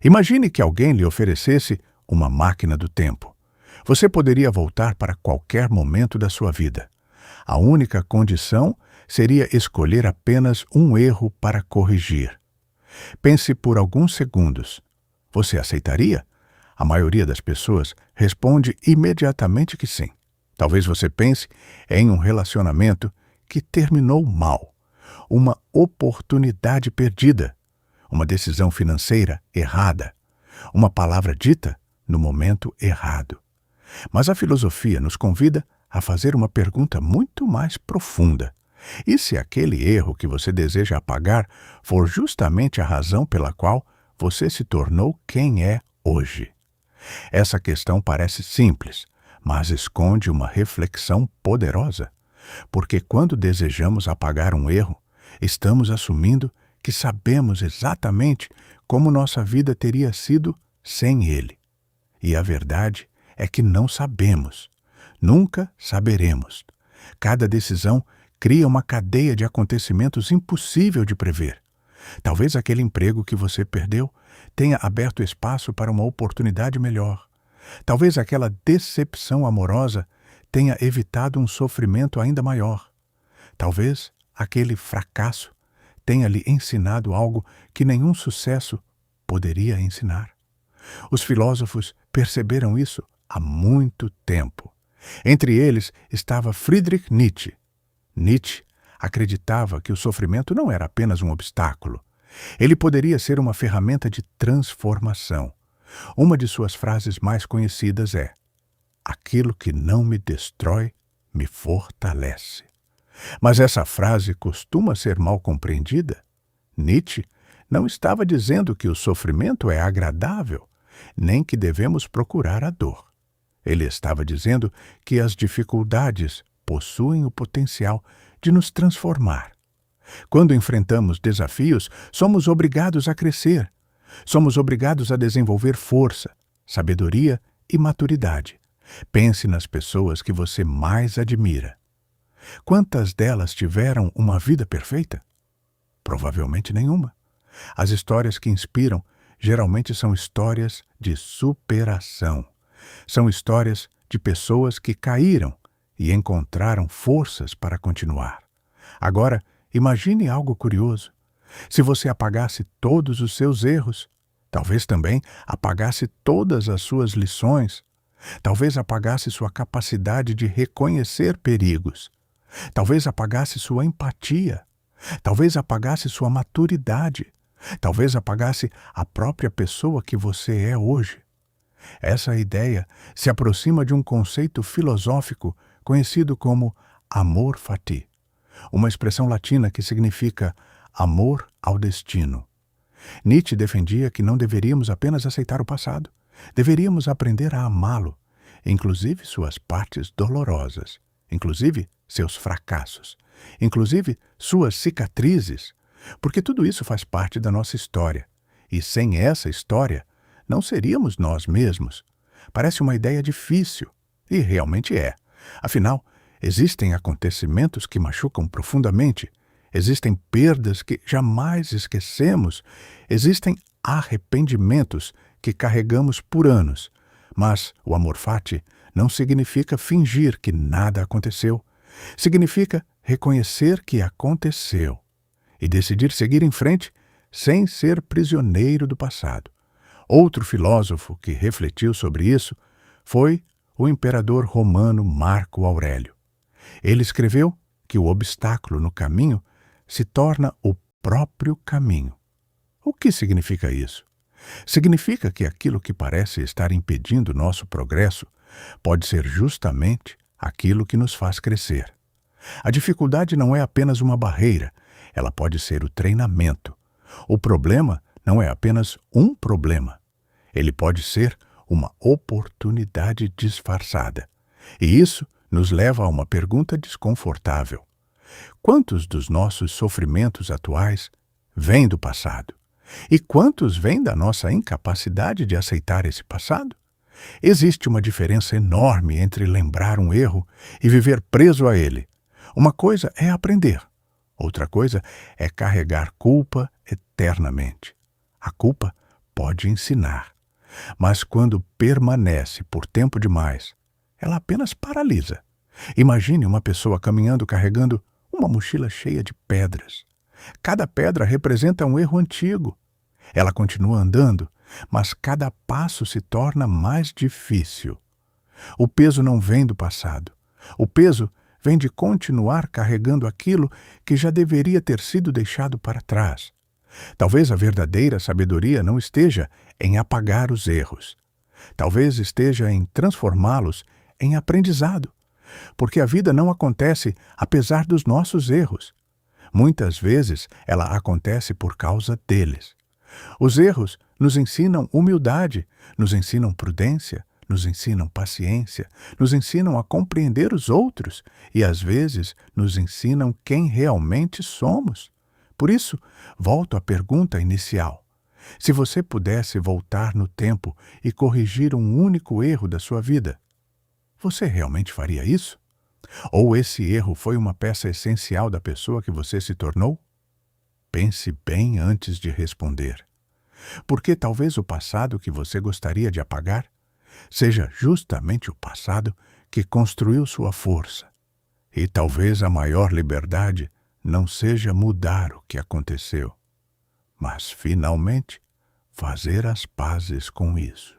Imagine que alguém lhe oferecesse uma máquina do tempo. Você poderia voltar para qualquer momento da sua vida. A única condição seria escolher apenas um erro para corrigir. Pense por alguns segundos. Você aceitaria? A maioria das pessoas responde imediatamente que sim. Talvez você pense em um relacionamento que terminou mal, uma oportunidade perdida, uma decisão financeira errada, uma palavra dita no momento errado. Mas a filosofia nos convida a fazer uma pergunta muito mais profunda. E se aquele erro que você deseja apagar for justamente a razão pela qual você se tornou quem é hoje? Essa questão parece simples, mas esconde uma reflexão poderosa. Porque quando desejamos apagar um erro, estamos assumindo que sabemos exatamente como nossa vida teria sido sem ele. E a verdade é que não sabemos. Nunca saberemos. Cada decisão cria uma cadeia de acontecimentos impossível de prever. Talvez aquele emprego que você perdeu tenha aberto espaço para uma oportunidade melhor. Talvez aquela decepção amorosa tenha evitado um sofrimento ainda maior. Talvez aquele fracasso tenha lhe ensinado algo que nenhum sucesso poderia ensinar. Os filósofos perceberam isso há muito tempo. Entre eles estava Friedrich Nietzsche. Nietzsche acreditava que o sofrimento não era apenas um obstáculo. Ele poderia ser uma ferramenta de transformação. Uma de suas frases mais conhecidas é: aquilo que não me destrói, me fortalece. Mas essa frase costuma ser mal compreendida. Nietzsche não estava dizendo que o sofrimento é agradável, nem que devemos procurar a dor. Ele estava dizendo que as dificuldades possuem o potencial de nos transformar. Quando enfrentamos desafios, somos obrigados a crescer. Somos obrigados a desenvolver força, sabedoria e maturidade. Pense nas pessoas que você mais admira. Quantas delas tiveram uma vida perfeita? Provavelmente nenhuma. As histórias que inspiram geralmente são histórias de superação. São histórias de pessoas que caíram e encontraram forças para continuar. Agora, imagine algo curioso. Se você apagasse todos os seus erros, talvez também apagasse todas as suas lições, talvez apagasse sua capacidade de reconhecer perigos, talvez apagasse sua empatia, talvez apagasse sua maturidade, talvez apagasse a própria pessoa que você é hoje. Essa ideia se aproxima de um conceito filosófico conhecido como amor fati, uma expressão latina que significa amor ao destino. Nietzsche defendia que não deveríamos apenas aceitar o passado, deveríamos aprender a amá-lo, inclusive suas partes dolorosas, inclusive seus fracassos, inclusive suas cicatrizes, porque tudo isso faz parte da nossa história, e sem essa história não seríamos nós mesmos. Parece uma ideia difícil, e realmente é. Afinal, existem acontecimentos que machucam profundamente, existem perdas que jamais esquecemos, existem arrependimentos que carregamos por anos. Mas o amor fati não significa fingir que nada aconteceu. Significa reconhecer que aconteceu e decidir seguir em frente sem ser prisioneiro do passado. Outro filósofo que refletiu sobre isso foi o imperador romano Marco Aurélio. Ele escreveu que o obstáculo no caminho se torna o próprio caminho. O que significa isso? Significa que aquilo que parece estar impedindo nosso progresso pode ser justamente aquilo que nos faz crescer. A dificuldade não é apenas uma barreira, ela pode ser o treinamento. O problema não é apenas um problema. Ele pode ser uma oportunidade disfarçada. E isso nos leva a uma pergunta desconfortável. Quantos dos nossos sofrimentos atuais vêm do passado? E quantos vêm da nossa incapacidade de aceitar esse passado? Existe uma diferença enorme entre lembrar um erro e viver preso a ele. Uma coisa é aprender, outra coisa é carregar culpa eternamente. A culpa pode ensinar. Mas quando permanece por tempo demais, ela apenas paralisa. Imagine uma pessoa caminhando carregando uma mochila cheia de pedras. Cada pedra representa um erro antigo. Ela continua andando, mas cada passo se torna mais difícil. O peso não vem do passado. O peso vem de continuar carregando aquilo que já deveria ter sido deixado para trás. Talvez a verdadeira sabedoria não esteja em apagar os erros. Talvez esteja em transformá-los em aprendizado, porque a vida não acontece apesar dos nossos erros. Muitas vezes ela acontece por causa deles. Os erros nos ensinam humildade, nos ensinam prudência, nos ensinam paciência, nos ensinam a compreender os outros e, às vezes, nos ensinam quem realmente somos. Por isso, volto à pergunta inicial. Se você pudesse voltar no tempo e corrigir um único erro da sua vida, você realmente faria isso? Ou esse erro foi uma peça essencial da pessoa que você se tornou? Pense bem antes de responder. Porque talvez o passado que você gostaria de apagar seja justamente o passado que construiu sua força. E talvez a maior liberdade não seja mudar o que aconteceu, mas finalmente fazer as pazes com isso.